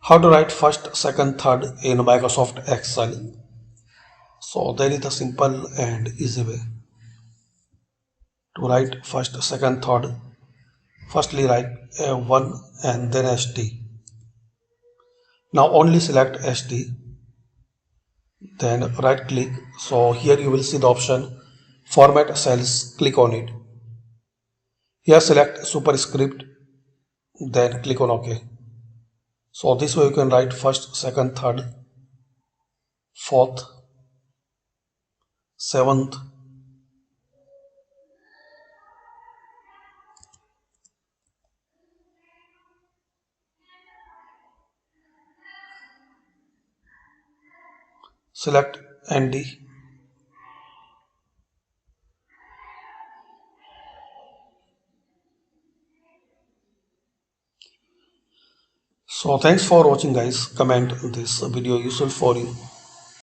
How to write first, second, third in Microsoft Excel. So there is a simple and easy way to write first, second, third. Firstly write A1 and then ST. Now only select ST, then right click. So here you will see the option format cells, click on it. Here select superscript, then click on OK. So this way you can write first, second, third, fourth, seventh, select ND. So thanks for watching guys. Comment this video useful for you.